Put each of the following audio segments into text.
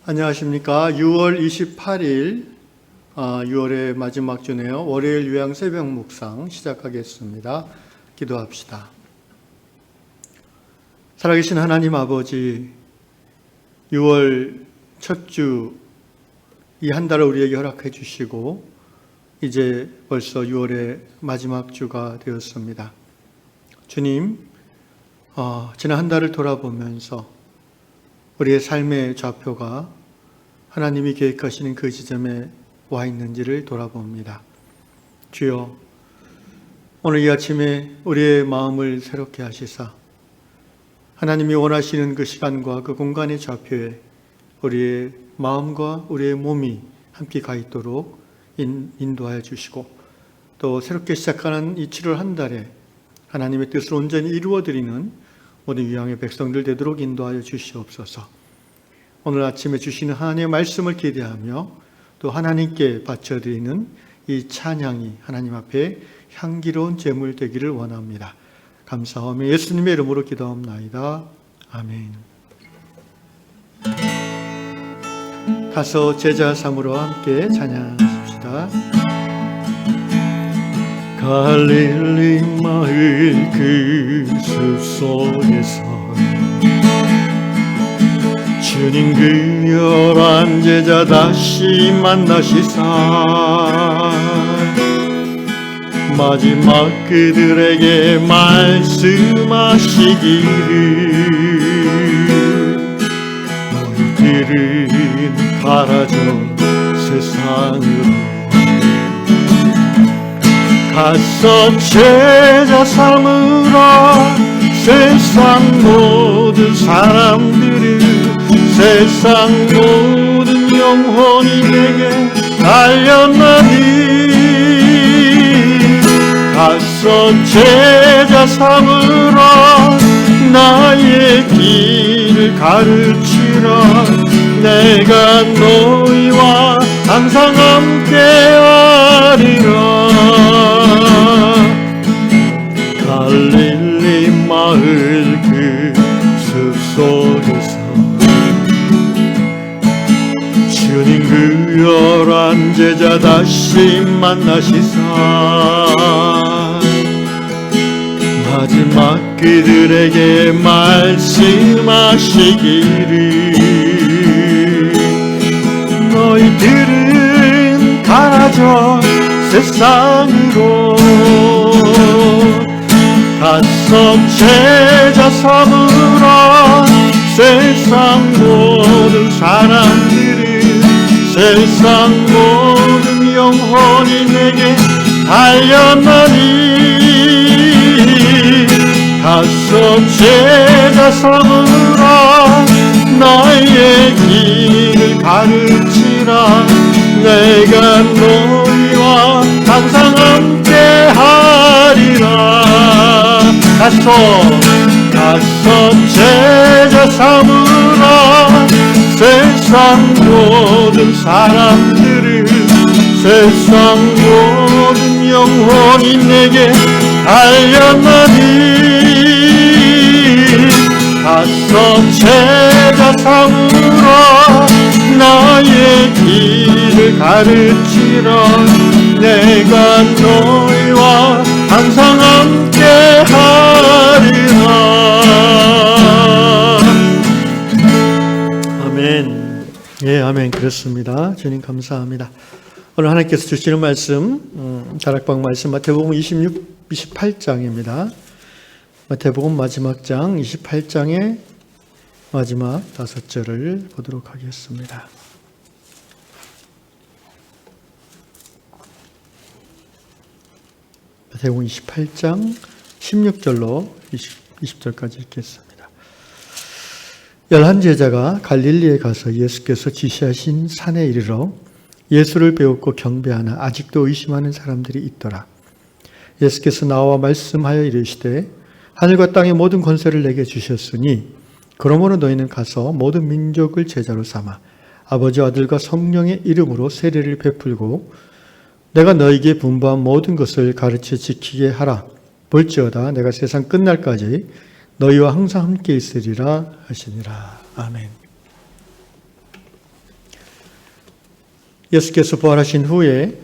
안녕하십니까. 6월 28일 6월의 마지막 주네요. 월요일 요양 새벽 묵상 시작하겠습니다. 기도합시다. 살아계신 하나님 아버지, 6월 첫 주 이 한 달을 우리에게 허락해 주시고 이제 벌써 6월의 마지막 주가 되었습니다. 주님, 지난 한 달을 돌아보면서 우리의 삶의 좌표가 하나님이 계획하시는 그 지점에 와 있는지를 돌아봅니다. 주여, 오늘 이 아침에 우리의 마음을 새롭게 하시사 하나님이 원하시는 그 시간과 그 공간의 좌표에 우리의 마음과 우리의 몸이 함께 가 있도록 인도하여 주시고, 또 새롭게 시작하는 이 7월 한 달에 하나님의 뜻을 온전히 이루어드리는 모든 유양의 백성들 되도록 인도하여 주시옵소서. 오늘 아침에 주시는 하나님의 말씀을 기대하며 또 하나님께 바쳐드리는 이 찬양이 하나님 앞에 향기로운 제물 되기를 원합니다. 감사하며 예수님의 이름으로 기도합나이다. 아멘. 가서 제자 삼으로 함께 찬양하십시다. 갈릴리 마을 그 숲속에서 주님 그 열한 제자 다시 만나시사 마지막 그들에게 말씀하시기를 너희들은 가라져 세상으로 가서 제자 삼으라 세상 모든 사람들을 세상 모든 영혼이 내게 달렸나니 가서 제자 삼으라 나의 길을 가르치라 내가 너희와 항상 함께하리라. 갈릴리 마을 그 숲속에서 주님 그 열한 제자 다시 만나시사 마지막 그들에게 말씀하시기를 너희들은 가라져 세상으로 가서 제자 삼으라 세상 모든 사람들은 세상 모든 영혼이 내게 달렸나니 가서 제자 삼으라 나의 길을 가르치라 내가 너희와 항상 함께하리라. 가서 제자 삼으라 세상 모든 사람들을 세상 모든 영혼이 내게 달렸나니 가서 제자 삼으라 나의 길을 가르치라 내가 너희와 항상 함께하리라. 아멘. 예, 아멘. 그렇습니다. 주님 감사합니다. 오늘 하나님께서 주시는 말씀, 다락방 말씀 마태복음 28장입니다. 마태복음 마지막 장 28장의 마지막 5절을 보도록 하겠습니다. 마태복음 28장 16절로 20절까지 읽겠습니다. 11제자가 갈릴리에 가서 예수께서 지시하신 산에 이르러 예수를 배웠고 경배하나 아직도 의심하는 사람들이 있더라. 예수께서 나와 말씀하여 이르시되 하늘과 땅의 모든 권세를 내게 주셨으니 그러므로 너희는 가서 모든 민족을 제자로 삼아 아버지와 아들과 성령의 이름으로 세례를 베풀고 내가 너희에게 분부한 모든 것을 가르쳐 지키게 하라. 볼지어다 내가 세상 끝날까지 너희와 항상 함께 있으리라 하시니라. 아멘. 예수께서 부활하신 후에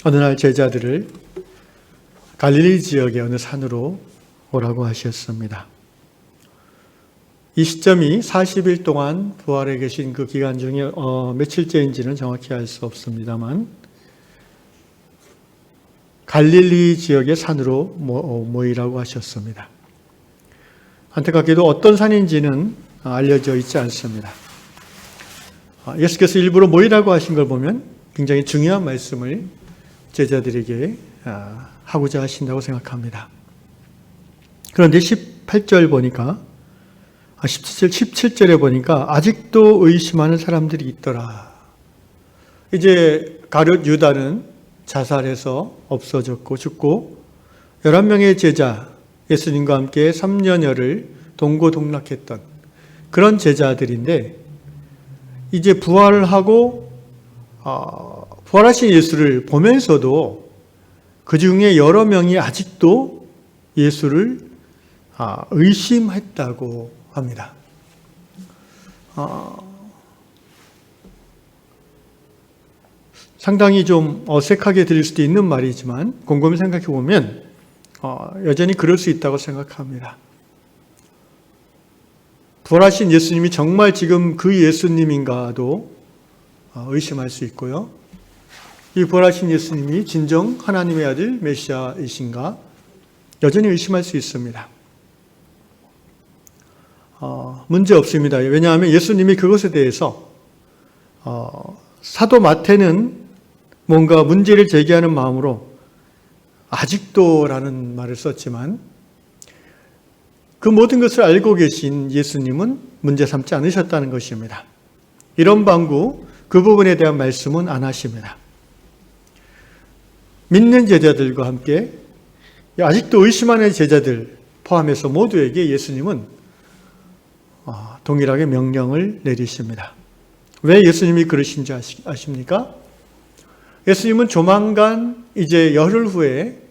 어느 날 제자들을 갈릴리 지역의 어느 산으로 오라고 하셨습니다. 이 시점이 40일 동안 부활해 계신 그 기간 중에 며칠째인지는 정확히 알 수 없습니다만 갈릴리 지역의 산으로 모이라고 하셨습니다. 안타깝게도 어떤 산인지는 알려져 있지 않습니다. 예수께서 일부러 모이라고 하신 걸 보면 굉장히 중요한 말씀을 제자들에게 하고자 하신다고 생각합니다. 그런데 18절 보니까 17절에 보니까 아직도 의심하는 사람들이 있더라. 이제 가룟 유다는 자살해서 없어졌고 죽고 11명의 제자 예수님과 함께 3년여를 동고동락했던 그런 제자들인데 이제 부활하고 부활하신 예수를 보면서도 그 중에 여러 명이 아직도 예수를 의심했다고 합니다. 상당히 좀 어색하게 들릴 수도 있는 말이지만 곰곰이 생각해 보면 여전히 그럴 수 있다고 생각합니다. 부활하신 예수님이 정말 지금 그 예수님인가도 의심할 수 있고요. 이 부활하신 예수님이 진정 하나님의 아들 메시아이신가 여전히 의심할 수 있습니다. 문제 없습니다. 왜냐하면 예수님이 그것에 대해서 사도 마태는 뭔가 문제를 제기하는 마음으로 아직도라는 말을 썼지만 그 모든 것을 알고 계신 예수님은 문제 삼지 않으셨다는 것입니다. 이런 방구 그 부분에 대한 말씀은 안 하십니다. 믿는 제자들과 함께 아직도 의심하는 제자들 포함해서 모두에게 예수님은 동일하게 명령을 내리십니다. 왜 예수님이 그러신지 아십니까? 예수님은 조만간 이제 열흘 후에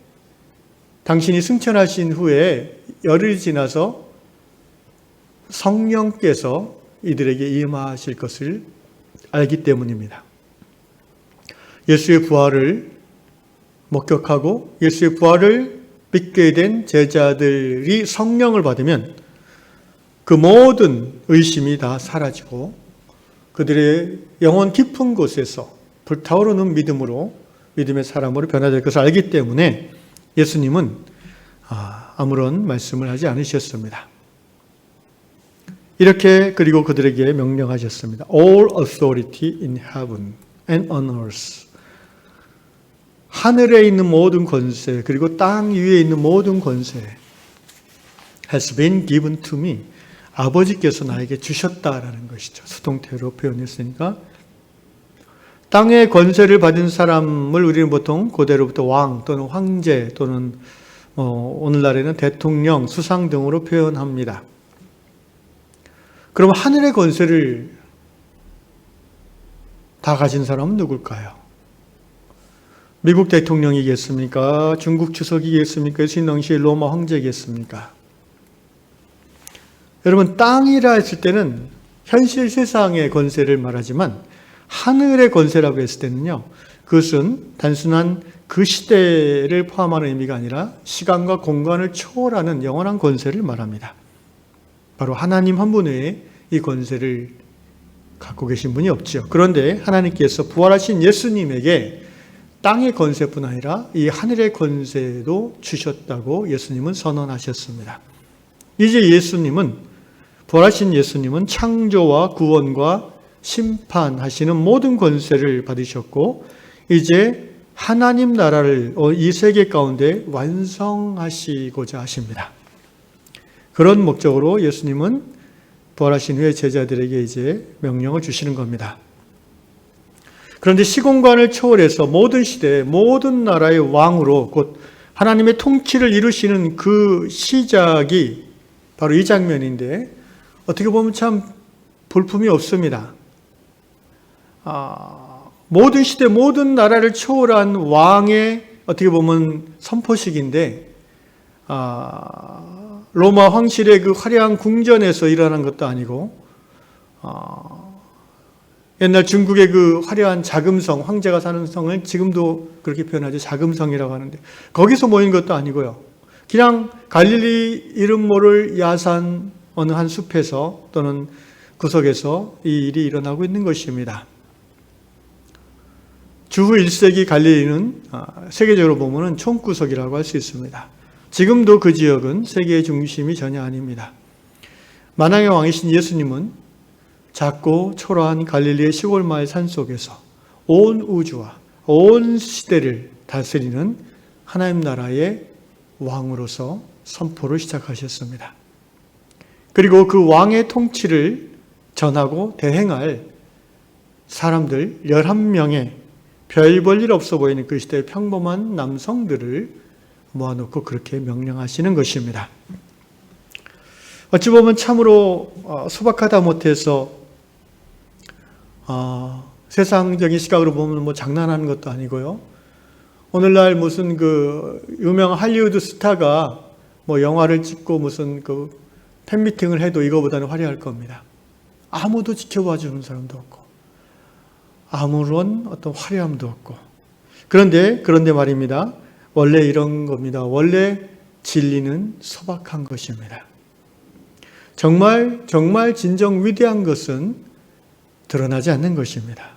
당신이 승천하신 후에 열흘이 지나서 성령께서 이들에게 임하실 것을 알기 때문입니다. 예수의 부활을 목격하고 예수의 부활을 믿게 된 제자들이 성령을 받으면 그 모든 의심이 다 사라지고 그들의 영혼 깊은 곳에서 불타오르는 믿음으로 믿음의 사람으로 변화될 것을 알기 때문에 예수님은 아무런 말씀을 하지 않으셨습니다. 이렇게 그리고 그들에게 명령하셨습니다. All authority in heaven and on earth. 하늘에 있는 모든 권세 그리고 땅 위에 있는 모든 권세 has been given to me. 아버지께서 나에게 주셨다라는 것이죠. 수동태로 표현했으니까 땅의 권세를 받은 사람을 우리는 보통 고대로부터 왕 또는 황제 또는 오늘날에는 대통령, 수상 등으로 표현합니다. 그럼 하늘의 권세를 다 가진 사람은 누굴까요? 미국 대통령이겠습니까? 중국 주석이겠습니까? 신흥시 로마 황제겠습니까? 여러분, 땅이라 했을 때는 현실 세상의 권세를 말하지만 하늘의 권세라고 했을 때는요, 그것은 단순한 그 시대를 포함하는 의미가 아니라 시간과 공간을 초월하는 영원한 권세를 말합니다. 바로 하나님 한 분 외에 이 권세를 갖고 계신 분이 없죠. 그런데 하나님께서 부활하신 예수님에게 땅의 권세뿐 아니라 이 하늘의 권세도 주셨다고 예수님은 선언하셨습니다. 이제 부활하신 예수님은 창조와 구원과 심판하시는 모든 권세를 받으셨고 이제 하나님 나라를 이 세계 가운데 완성하시고자 하십니다. 그런 목적으로 예수님은 부활하신 후에 제자들에게 이제 명령을 주시는 겁니다. 그런데 시공간을 초월해서 모든 시대, 모든 나라의 왕으로 곧 하나님의 통치를 이루시는 그 시작이 바로 이 장면인데 어떻게 보면 참 볼품이 없습니다. 모든 시대, 모든 나라를 초월한 왕의 어떻게 보면 선포식인데 로마 황실의 그 화려한 궁전에서 일어난 것도 아니고 옛날 중국의 그 화려한 자금성, 황제가 사는 성을 지금도 그렇게 표현하죠. 자금성이라고 하는데 거기서 모인 것도 아니고요. 그냥 갈릴리 이름 모를 야산 어느 한 숲에서 또는 구석에서 이 일이 일어나고 있는 것입니다. 주후 1세기 갈릴리는 세계적으로 보면 총구석이라고 할 수 있습니다. 지금도 그 지역은 세계의 중심이 전혀 아닙니다. 만왕의 왕이신 예수님은 작고 초라한 갈릴리의 시골 마을 산속에서 온 우주와 온 시대를 다스리는 하나님 나라의 왕으로서 선포를 시작하셨습니다. 그리고 그 왕의 통치를 전하고 대행할 사람들 11명의 별 볼 일 없어 보이는 그 시대의 평범한 남성들을 모아놓고 그렇게 명령하시는 것입니다. 어찌 보면 참으로 소박하다 못해서 세상적인 시각으로 보면 뭐 장난하는 것도 아니고요. 오늘날 무슨 그 유명한 할리우드 스타가 뭐 영화를 찍고 무슨 그 팬미팅을 해도 이거보다는 화려할 겁니다. 아무도 지켜봐 주는 사람도 없고 아무런 어떤 화려함도 없고 그런데 말입니다. 원래 이런 겁니다. 원래 진리는 소박한 것입니다. 정말 진정 위대한 것은 드러나지 않는 것입니다.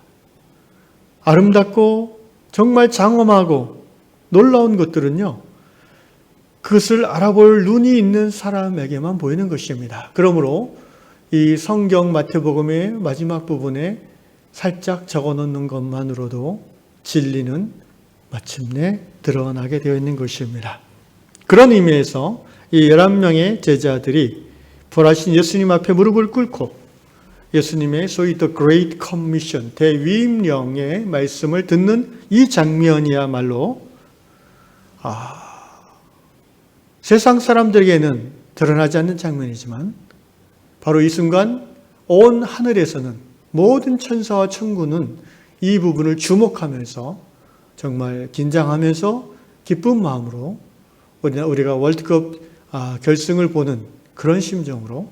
아름답고 정말 장엄하고 놀라운 것들은요. 그것을 알아볼 눈이 있는 사람에게만 보이는 것입니다. 그러므로 이 성경 마태복음의 마지막 부분에 살짝 적어놓는 것만으로도 진리는 마침내 드러나게 되어 있는 것입니다. 그런 의미에서 이 11명의 제자들이 부활하신 예수님 앞에 무릎을 꿇고 예수님의 소위 The Great Commission, 대위임령의 말씀을 듣는 이 장면이야말로 세상 사람들에게는 드러나지 않는 장면이지만 바로 이 순간 온 하늘에서는 모든 천사와 천군은 이 부분을 주목하면서 정말 긴장하면서 기쁜 마음으로 우리가 월드컵 결승을 보는 그런 심정으로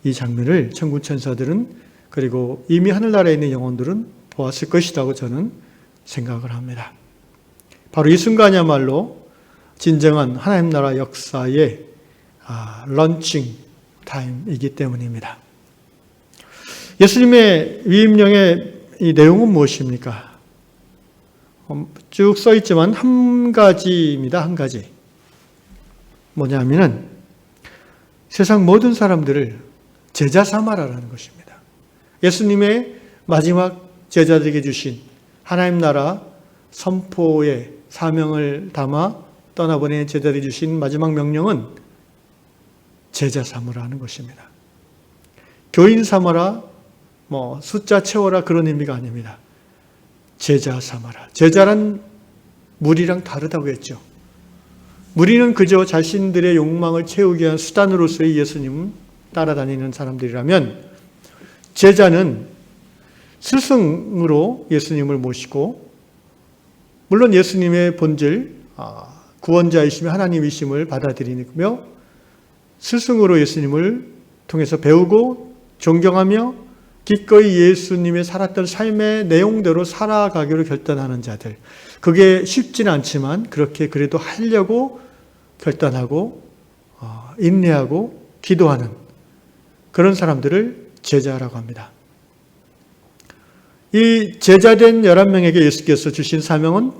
이 장면을 천군 천사들은 그리고 이미 하늘나라에 있는 영혼들은 보았을 것이라고 저는 생각을 합니다. 바로 이 순간이야말로 진정한 하나님 나라 역사의 런칭 타임이기 때문입니다. 예수님의 위임령의 이 내용은 무엇입니까? 쭉 써 있지만 한 가지입니다. 한 가지. 뭐냐면은 세상 모든 사람들을 제자 삼아라라는 것입니다. 예수님의 마지막 제자들에게 주신 하나님 나라 선포의 사명을 담아 떠나보낸 제자들에게 주신 마지막 명령은 제자 삼으라는 것입니다. 교인 삼아라, 숫자 채워라 그런 의미가 아닙니다. 제자 삼아라. 제자란 무리랑 다르다고 했죠. 무리는 그저 자신들의 욕망을 채우기 위한 수단으로서의 예수님 따라다니는 사람들이라면 제자는 스승으로 예수님을 모시고 물론 예수님의 본질, 구원자이시며 하나님이심을 받아들이며 스승으로 예수님을 통해서 배우고 존경하며 기꺼이 예수님의 살았던 삶의 내용대로 살아가기로 결단하는 자들. 그게 쉽지는 않지만 그렇게 그래도 하려고 결단하고 인내하고 기도하는 그런 사람들을 제자라고 합니다. 이 제자된 11명에게 예수께서 주신 사명은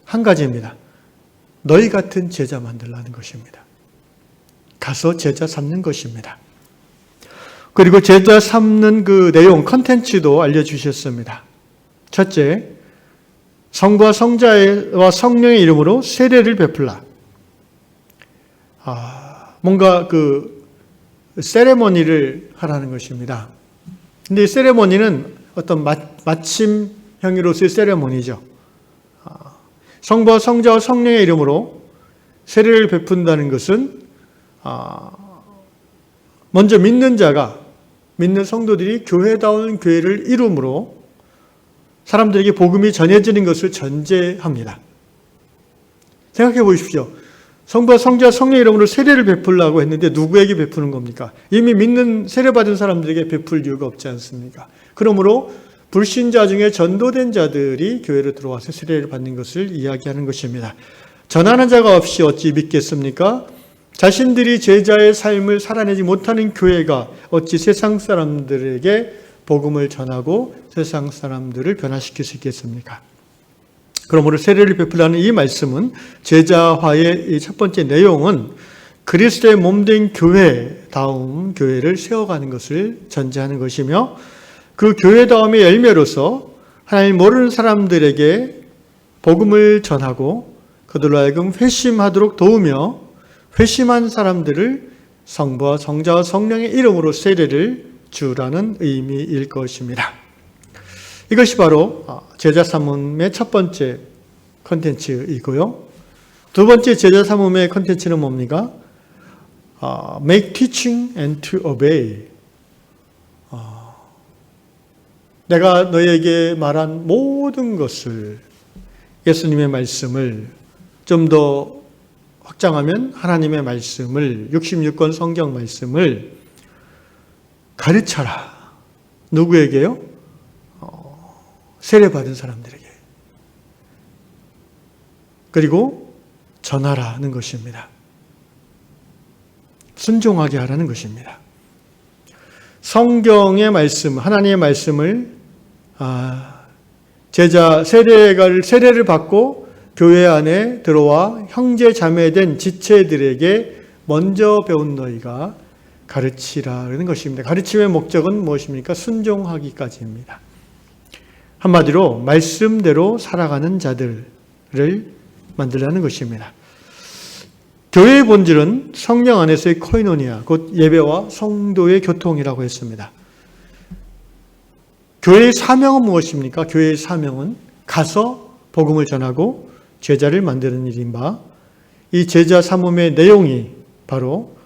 한 가지입니다. 너희 같은 제자 만들라는 것입니다. 가서 제자 삼는 것입니다. 그리고 제자 삼는 그 내용, 컨텐츠도 알려주셨습니다. 첫째, 성부와 성자와 성령의 이름으로 세례를 베풀라. 뭔가 그 세레머니를 하라는 것입니다. 근데 이 세레머니는 어떤 마침형으로서의 세레머니죠. 성부와 성자와 성령의 이름으로 세례를 베푼다는 것은 먼저 믿는 성도들이 교회다운 교회를 이룸으로 사람들에게 복음이 전해지는 것을 전제합니다. 생각해 보십시오. 성부와 성자와 성령의 이름으로 세례를 베풀라고 했는데 누구에게 베푸는 겁니까? 이미 믿는 세례받은 사람들에게 베풀 이유가 없지 않습니까? 그러므로 불신자 중에 전도된 자들이 교회로 들어와서 세례를 받는 것을 이야기하는 것입니다. 전하는 자가 없이 어찌 믿겠습니까? 자신들이 제자의 삶을 살아내지 못하는 교회가 어찌 세상 사람들에게 복음을 전하고 세상 사람들을 변화시킬 수 있겠습니까? 그러므로 세례를 베풀라는 이 말씀은 제자화의 이 첫 번째 내용은 그리스도의 몸된 교회다움 교회를 세워가는 것을 전제하는 것이며 그 교회다움의 열매로서 하나님 모르는 사람들에게 복음을 전하고 그들로 하여금 회심하도록 도우며 회심한 사람들을 성부와 성자와 성령의 이름으로 세례를 주라는 의미일 것입니다. 이것이 바로 제자 삼음의 첫 번째 컨텐츠이고요. 두 번째 제자 삼음의 컨텐츠는 뭡니까? Make teaching and to obey. 내가 너에게 말한 모든 것을, 예수님의 말씀을 좀 더 확장하면 하나님의 말씀을, 66권 성경 말씀을 가르쳐라. 누구에게요? 세례받은 사람들에게. 그리고 전하라는 것입니다. 순종하게 하라는 것입니다. 성경의 말씀, 하나님의 말씀을 제자 세례를 받고 교회 안에 들어와 형제 자매된 지체들에게 먼저 배운 너희가 가르치라는 것입니다. 가르침의 목적은 무엇입니까? 순종하기까지입니다. 한마디로 말씀대로 살아가는 자들을 만들라는 것입니다. 교회의 본질은 성령 안에서의 코이노니아, 곧 예배와 성도의 교통이라고 했습니다. 교회의 사명은 무엇입니까? 교회의 사명은 가서 복음을 전하고 제자를 만드는 일인 바, 이 제자 삼음의 내용이 바로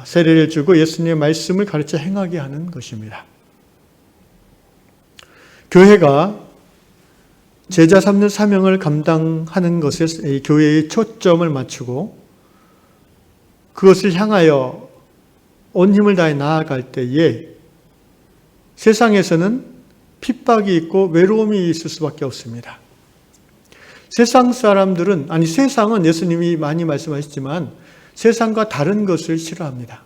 세례를 주고 예수님의 말씀을 가르쳐 행하게 하는 것입니다. 교회가 제자 삼는 사명을 감당하는 것에 교회의 초점을 맞추고 그것을 향하여 온 힘을 다해 나아갈 때에 세상에서는 핍박이 있고 외로움이 있을 수밖에 없습니다. 세상은 예수님이 많이 말씀하셨지만 세상과 다른 것을 싫어합니다.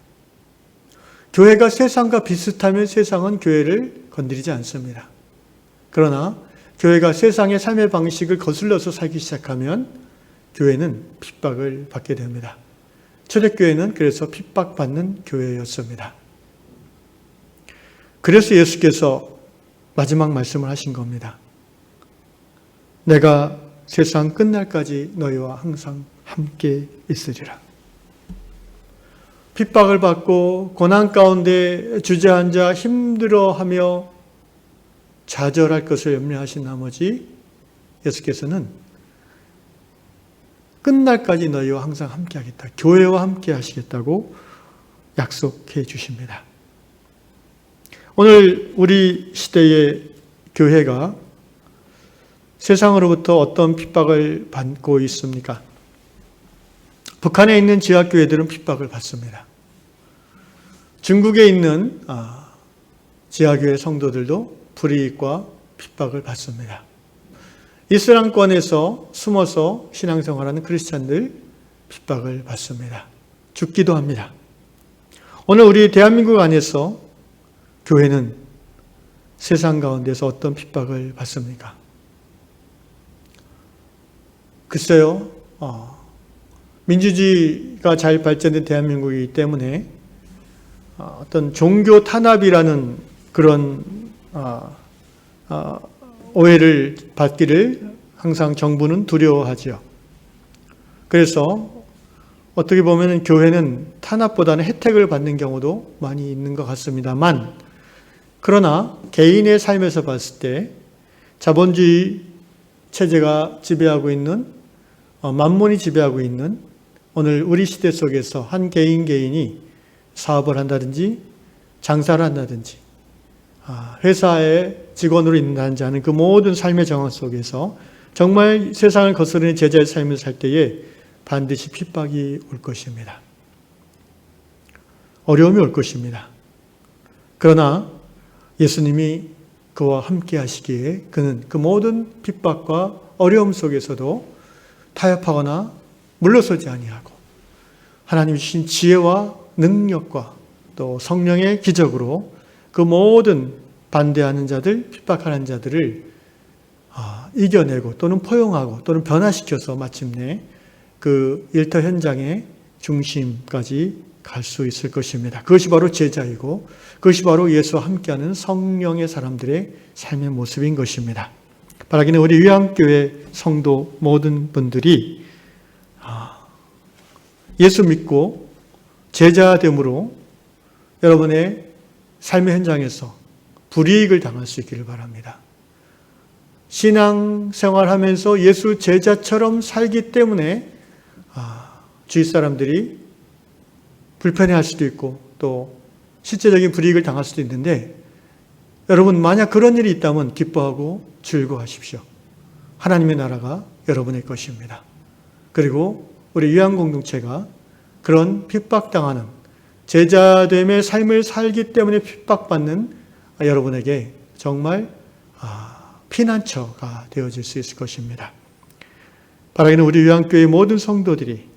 교회가 세상과 비슷하면 세상은 교회를 건드리지 않습니다. 그러나 교회가 세상의 삶의 방식을 거슬러서 살기 시작하면 교회는 핍박을 받게 됩니다. 초대교회는 그래서 핍박받는 교회였습니다. 그래서 예수께서 마지막 말씀을 하신 겁니다. 내가 세상 끝날까지 너희와 항상 함께 있으리라. 핍박을 받고 고난 가운데 주저앉아 힘들어하며 좌절할 것을 염려하신 나머지 예수께서는 끝날까지 너희와 항상 함께 하겠다. 교회와 함께 하시겠다고 약속해 주십니다. 오늘 우리 시대의 교회가 세상으로부터 어떤 핍박을 받고 있습니까? 북한에 있는 지하교회들은 핍박을 받습니다. 중국에 있는 지하교회 성도들도 불이익과 핍박을 받습니다. 이슬람권에서 숨어서 신앙생활하는 크리스찬들 핍박을 받습니다. 죽기도 합니다. 오늘 우리 대한민국 안에서 교회는 세상 가운데서 어떤 핍박을 받습니까? 글쎄요, 민주주의가 잘 발전된 대한민국이기 때문에 어떤 종교 탄압이라는 그런 오해를 받기를 항상 정부는 두려워하죠. 그래서 어떻게 보면 교회는 탄압보다는 혜택을 받는 경우도 많이 있는 것 같습니다만, 그러나 개인의 삶에서 봤을 때 자본주의 체제가 지배하고 있는, 만몬이 지배하고 있는 오늘 우리 시대 속에서 한 개인이 사업을 한다든지 장사를 한다든지 회사의 직원으로 있는다든지 하는 그 모든 삶의 정황 속에서 정말 세상을 거스르는 제자의 삶을 살 때에 반드시 핍박이 올 것입니다. 어려움이 올 것입니다. 그러나 예수님이 그와 함께 하시기에 그는 그 모든 핍박과 어려움 속에서도 타협하거나 물러서지 아니하고 하나님 주신 지혜와 능력과 또 성령의 기적으로 그 모든 반대하는 자들, 핍박하는 자들을 이겨내고 또는 포용하고 또는 변화시켜서 마침내 그 일터 현장의 중심까지 갈 수 있을 것입니다. 그것이 바로 제자이고 그것이 바로 예수와 함께하는 성령의 사람들의 삶의 모습인 것입니다. 바라기는 우리 위안교회 성도 모든 분들이 예수 믿고 제자됨으로 여러분의 삶의 현장에서 불이익을 당할 수 있기를 바랍니다. 신앙생활하면서 예수 제자처럼 살기 때문에 주위 사람들이 불편해할 수도 있고 또 실제적인 불이익을 당할 수도 있는데 여러분 만약 그런 일이 있다면 기뻐하고 즐거워하십시오. 하나님의 나라가 여러분의 것입니다. 그리고 우리 위안공동체가 그런 핍박당하는 제자됨의 삶을 살기 때문에 핍박받는 여러분에게 정말 피난처가 되어질 수 있을 것입니다. 바라기는 우리 위안교회의 모든 성도들이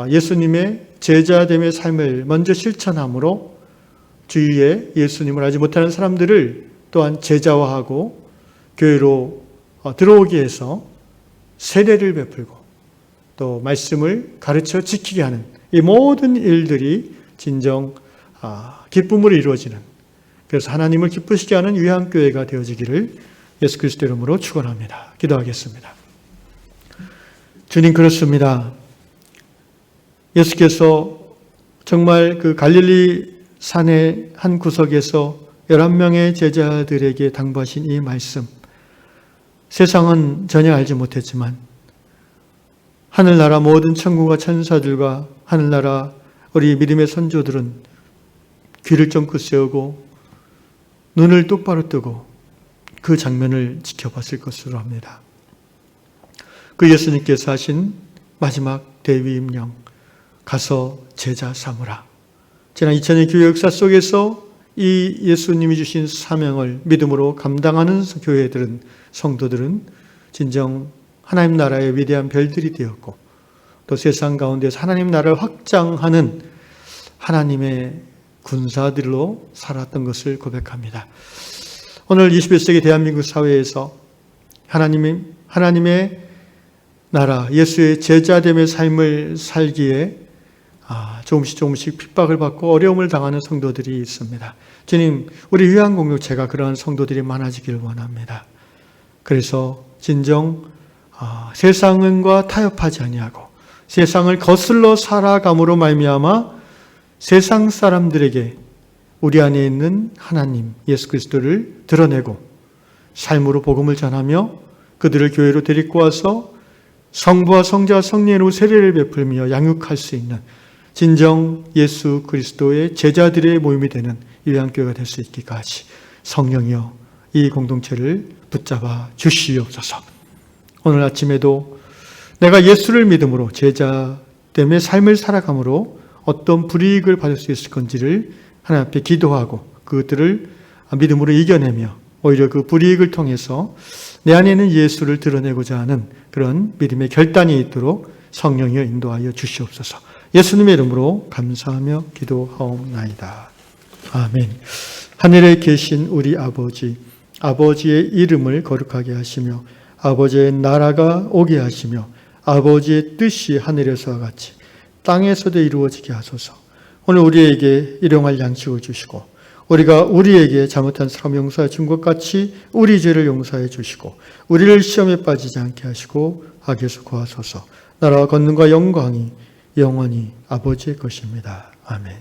예수님의 제자됨의 삶을 먼저 실천함으로 주위에 예수님을 알지 못하는 사람들을 또한 제자화하고 교회로 들어오게 해서 세례를 베풀고 또 말씀을 가르쳐 지키게 하는 이 모든 일들이 진정 기쁨으로 이루어지는, 그래서 하나님을 기쁘시게 하는 위안교회가 되어지기를 예수 그리스도 이름으로 축원합니다. 기도하겠습니다. 주님, 그렇습니다. 예수께서 정말 그 갈릴리 산의 한 구석에서 11명의 제자들에게 당부하신 이 말씀, 세상은 전혀 알지 못했지만 하늘나라 모든 천군과 천사들과 하늘나라 우리 믿음의 선조들은 귀를 쫑긋 세우고 눈을 똑바로 뜨고 그 장면을 지켜봤을 것으로 합니다. 그 예수님께서 하신 마지막 대위임령, 가서 제자 삼으라. 지난 2000년 교회 역사 속에서 이 예수님이 주신 사명을 믿음으로 감당하는 교회들은, 성도들은 진정 하나님 나라의 위대한 별들이 되었고 또 세상 가운데서 하나님 나라를 확장하는 하나님의 군사들로 살았던 것을 고백합니다. 오늘 21세기 대한민국 사회에서 하나님의 나라, 예수의 제자됨의 삶을 살기에 조금씩 핍박을 받고 어려움을 당하는 성도들이 있습니다. 주님, 우리 위안공동체가 그러한 성도들이 많아지기를 원합니다. 그래서 진정 세상과 타협하지 아니하고 세상을 거슬러 살아감으로 말미암아 세상 사람들에게 우리 안에 있는 하나님 예수 그리스도를 드러내고 삶으로 복음을 전하며 그들을 교회로 데리고 와서 성부와 성자와 성령으로 세례를 베풀며 양육할 수 있는 진정 예수 그리스도의 제자들의 모임이 되는 위안교회가 될 수 있기까지 성령이여 이 공동체를 붙잡아 주시옵소서. 오늘 아침에도 내가 예수를 믿음으로 제자됨의 삶을 살아감으로 어떤 불이익을 받을 수 있을 건지를 하나님 앞에 기도하고 그것들을 믿음으로 이겨내며 오히려 그 불이익을 통해서 내 안에 있는 예수를 드러내고자 하는 그런 믿음의 결단이 있도록 성령이여 인도하여 주시옵소서. 예수님의 이름으로 감사하며 기도하옵나이다. 아멘. 하늘에 계신 우리 아버지, 아버지의 이름을 거룩하게 하시며 아버지의 나라가 오게 하시며 아버지의 뜻이 하늘에서와 같이 땅에서도 이루어지게 하소서. 오늘 우리에게 일용할 양식을 주시고 우리가 우리에게 잘못한 사람 용서해 준 것 같이 우리 죄를 용서해 주시고 우리를 시험에 빠지지 않게 하시고 악에서 구하소서. 나라와 권능과 영광이 영원히 아버지의 것입니다. 아멘.